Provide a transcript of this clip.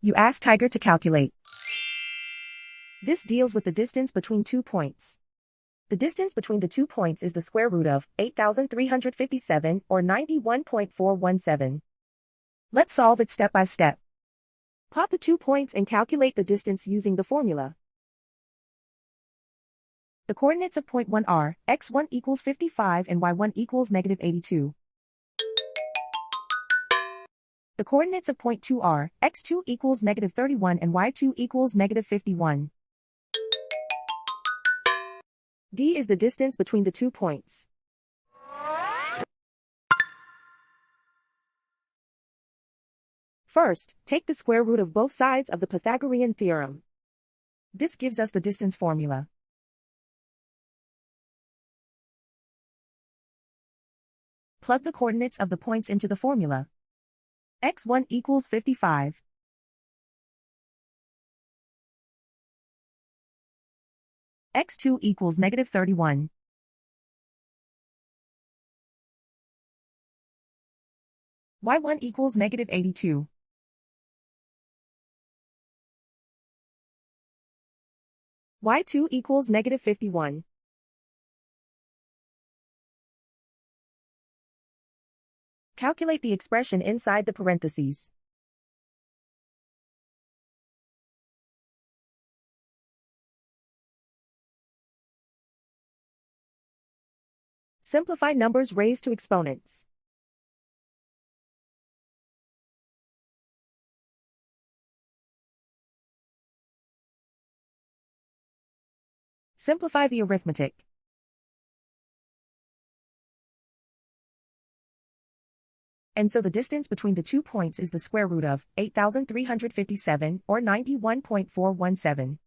You ask Tiger to calculate. This deals with the distance between 2 points. The distance between the 2 points is the square root of 8,357 or 91.417. Let's solve it step by step. Plot the 2 points and calculate the distance using the formula. The coordinates of point 1 are x1 equals 55 and y1 equals negative 82. The coordinates of point 2 are x2 equals negative 31 and y2 equals negative 51. D is the distance between the 2 points. First, take the square root of both sides of the Pythagorean theorem. This gives us the distance formula. Plug the coordinates of the points into the formula. x1 equals 55. x2 equals negative 31. y1 equals negative 82. y2 equals negative 51. Calculate the expression inside the parentheses. Simplify numbers raised to exponents. Simplify the arithmetic. And so the distance between the 2 points is the square root of 8,357 or 91.417.